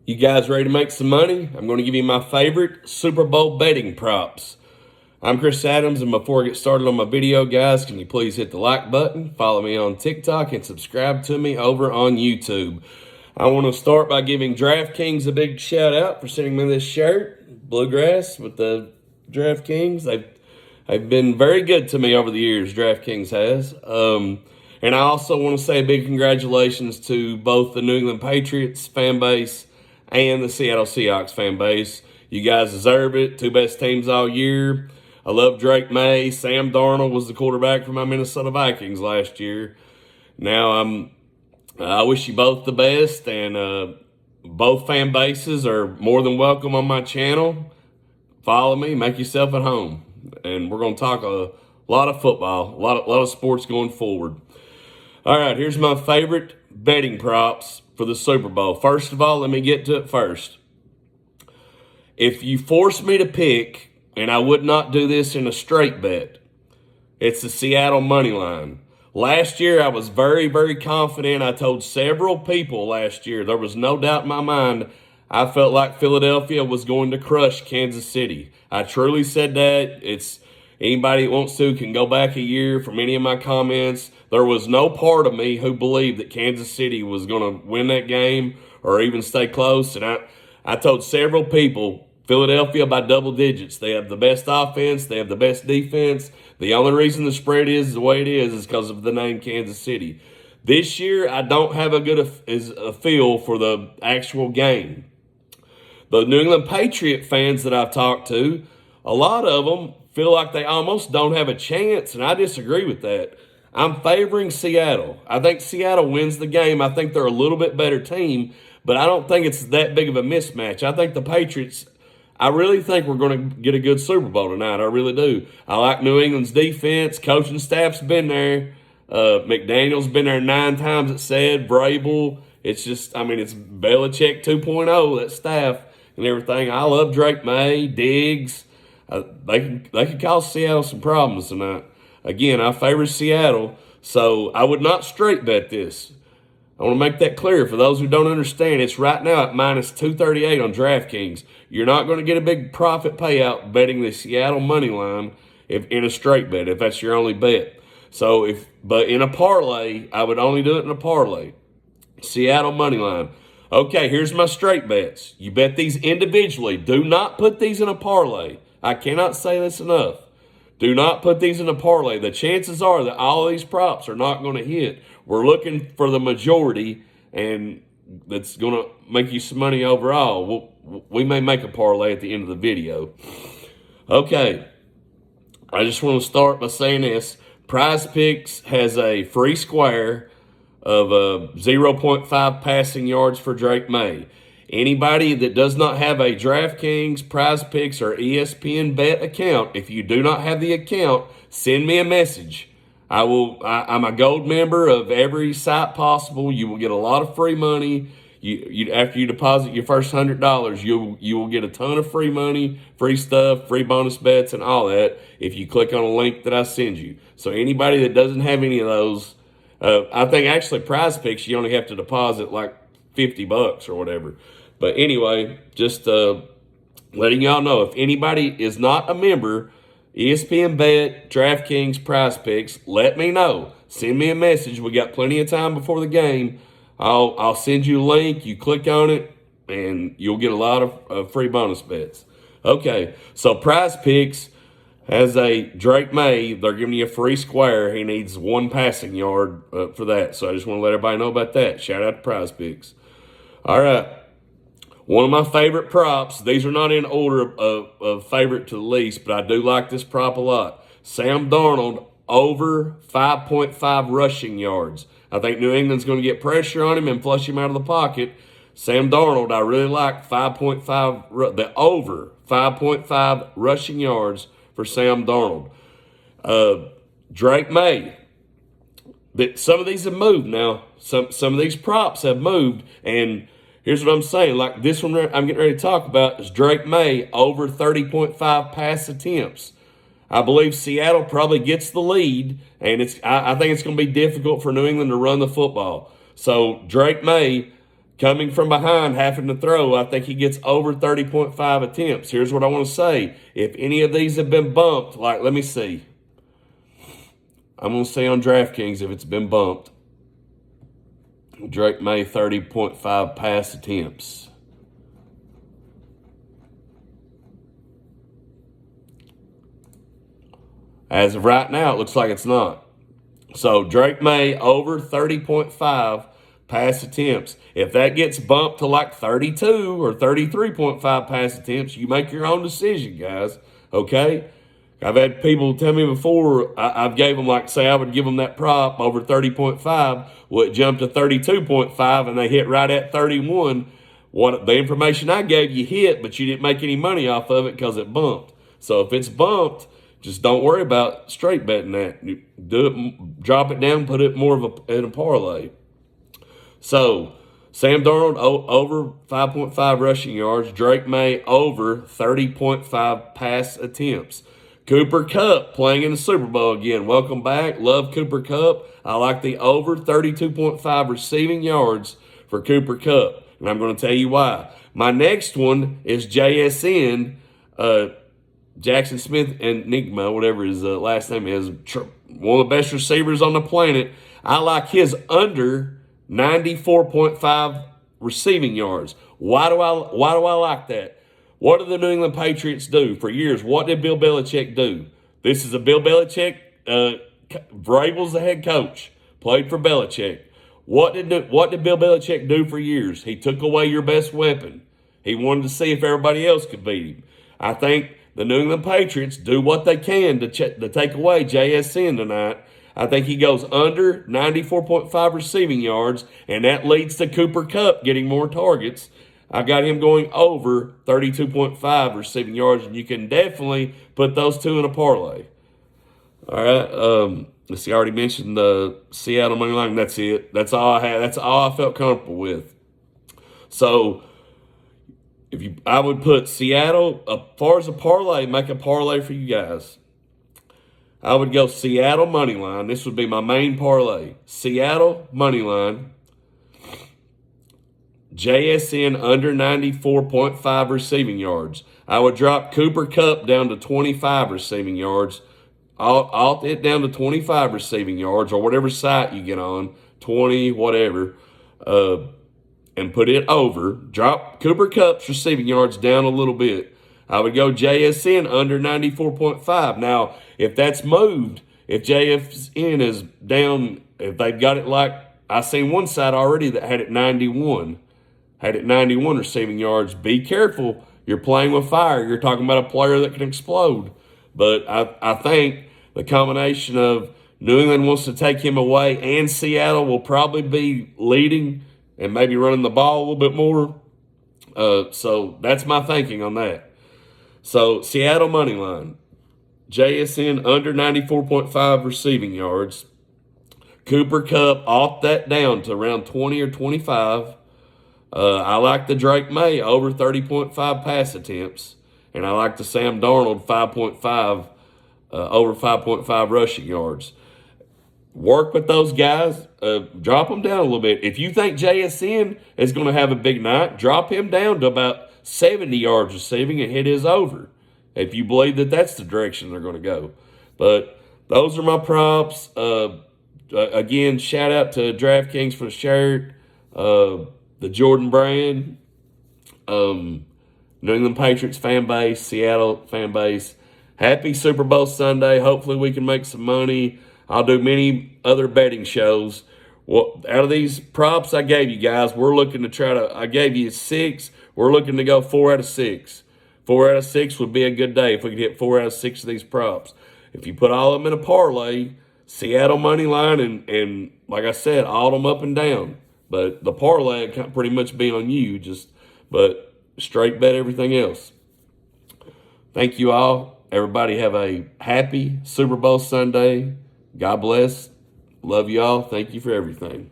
You guys ready to make some money? I'm going to give you my favorite Super Bowl betting props. I'm Chris Adams, and before I get started on my video, guys, can you please hit the like button, follow me on TikTok, and subscribe to me over on YouTube. I want to start by giving DraftKings a big shout out for sending me this shirt, Bluegrass with the DraftKings. They've been very good to me over the years, DraftKings has. And I also want to say a big congratulations to both the New England Patriots fan base and the Seattle Seahawks fan base. You guys deserve it. Two best teams all year. I love Drake May. Sam Darnold was the quarterback for my Minnesota Vikings last year. Now I wish you both the best, and both fan bases are more than welcome on my channel. Follow me, make yourself at home, and we're going to talk a lot of football, a lot of sports going forward. All right, here's my favorite betting props for the Super Bowl. First of all, let me get to it first. If you force me to pick, and I would not do this in a straight bet, it's the Seattle money line. Last year, I was very, very confident. I told several people last year, there was no doubt in my mind, I felt like Philadelphia was going to crush Kansas City. I truly said that. Anybody that wants to can go back a year from any of my comments. There was no part of me who believed that Kansas City was going to win that game or even stay close. And I told several people, Philadelphia by double digits. They have the best offense. They have the best defense. The only reason the spread is the way it is because of the name Kansas City. This year, I don't have a feel for the actual game. The New England Patriot fans that I've talked to, a lot of them feel like they almost don't have a chance, and I disagree with that. I'm favoring Seattle. I think Seattle wins the game. I think they're a little bit better team, but I don't think it's that big of a mismatch. I think the Patriots, I really think we're going to get a good Super Bowl tonight. I really do. I like New England's defense. Coaching staff's been there. McDaniel's been there 9 times, it said. Vrabel. It's just, it's Belichick 2.0, that staff and everything. I love Drake May, Diggs. They could cause Seattle some problems tonight. Again, I favor Seattle, so I would not straight bet this. I want to make that clear for those who don't understand. It's right now at minus 238 on DraftKings. You're not going to get a big profit payout betting the Seattle money line in a straight bet if that's your only bet. But in a parlay, I would only do it in a parlay. Seattle money line. Okay, here's my straight bets. You bet these individually. Do not put these in a parlay. I cannot say this enough. Do not put these in a parlay. The chances are that all of these props are not going to hit. We're looking for the majority, and that's going to make you some money overall. We may make a parlay at the end of the video. Okay, I just want to start by saying this. Prize Picks has a free square of 0.5 passing yards for Drake May. Anybody that does not have a DraftKings, Prize Picks, or ESPN Bet account, if you do not have the account, send me a message. I'm a gold member of every site possible. You will get a lot of free money. After you deposit your first $100, you will get a ton of free money, free stuff, free bonus bets, and all that if you click on a link that I send you. So anybody that doesn't have any of those, I think actually Prize Picks, you only have to deposit like $50 or whatever. But anyway, just letting y'all know, if anybody is not a member, ESPN Bet, DraftKings, Prize Picks, let me know. Send me a message. We got plenty of time before the game. I'll send you a link. You click on it, and you'll get a lot of free bonus bets. Okay, so Prize Picks has a Drake May. They're giving you a free square. He needs 1 passing yard for that. So I just want to let everybody know about that. Shout out to Prize Picks. All right. One of my favorite props, these are not in order of favorite to the least, but I do like this prop a lot. Sam Darnold over 5.5 rushing yards. I think New England's going to get pressure on him and flush him out of the pocket. Sam Darnold, I really like the over 5.5 rushing yards for Sam Darnold. Drake May. But some of these have moved now. Some of these props have moved, and here's what I'm saying. Like this one I'm getting ready to talk about is Drake May over 30.5 pass attempts. I believe Seattle probably gets the lead, and I think it's going to be difficult for New England to run the football. So Drake May Coming from behind, having to throw, I think he gets over 30.5 attempts. Here's what I want to say. If any of these have been bumped, like, let me see. I'm going to say on DraftKings if it's been bumped. Drake Maye, 30.5 pass attempts. As of right now, it looks like it's not. So Drake Maye over 30.5 pass attempts. If that gets bumped to like 32 or 33.5 pass attempts, you make your own decision, guys. Okay? I've had people tell me before, I've gave them, like, say I would give them that prop over 30.5. Well, it jumped to 32.5 and they hit right at 31. The information I gave you hit, but you didn't make any money off of it because it bumped. So if it's bumped, just don't worry about straight betting that. Do it, drop it down, put it more of in a parlay. So Sam Darnold over 5.5 rushing yards. Drake Maye over 30.5 pass attempts. Cooper Kupp playing in the Super Bowl again. Welcome back. Love Cooper Kupp. I like the over 32.5 receiving yards for Cooper Kupp, and I'm going to tell you why. My next one is JSN, Jackson Smith Enigma, whatever his last name is, one of the best receivers on the planet. I like his under 94.5 receiving yards. Why do I like that? What did the New England Patriots do for years? What did Bill Belichick do? This is a Bill Belichick. Vrabel's the head coach. Played for Belichick. What did Bill Belichick do for years? He took away your best weapon. He wanted to see if everybody else could beat him. I think the New England Patriots do what they can to take away JSN tonight. I think he goes under 94.5 receiving yards, and that leads to Cooper Kupp getting more targets. I got him going over 32.5 receiving yards, and you can definitely put those two in a parlay. All right. Let's see. I already mentioned the Seattle money line. That's it. That's all I had. That's all I felt comfortable with. So I would put Seattle, as far as a parlay, make a parlay for you guys. I would go Seattle money line. This would be my main parlay. Seattle money line. JSN under 94.5 receiving yards. I would drop Cooper Kupp down to 25 receiving yards. I'll it down to 25 receiving yards or whatever site you get on, 20, whatever, and put it over. Drop Cooper Kupp's receiving yards down a little bit. I would go JSN under 94.5. Now, if that's moved, if JSN is down, if they've got it like, I seen one site already that had it 91. Had it 91 receiving yards. Be careful. You're playing with fire. You're talking about a player that can explode. But I think the combination of New England wants to take him away and Seattle will probably be leading and maybe running the ball a little bit more. So that's my thinking on that. So Seattle money line. JSN under 94.5 receiving yards. Cooper Kupp off that down to around 20 or 25. I like the Drake Maye over 30.5 pass attempts, and I like the Sam Darnold 5.5 over 5.5 rushing yards. Work with those guys. Drop them down a little bit. If you think JSN is going to have a big night, drop him down to about 70 yards receiving and hit his over, if you believe that that's the direction they're going to go. But those are my props. Again, shout out to DraftKings for the shirt. The Jordan brand, New England Patriots fan base, Seattle fan base. Happy Super Bowl Sunday. Hopefully we can make some money. I'll do many other betting shows. Well, out of these props I gave you guys, we're looking to I gave you 6. We're looking to go 4 out of 6. 4 out of 6 would be a good day if we could hit 4 out of 6 of these props. If you put all of them in a parlay, Seattle money line, and like I said, all them up and down. But the parlay can pretty much be on you, but straight bet everything else. Thank you all. Everybody have a happy Super Bowl Sunday. God bless. Love you all. Thank you for everything.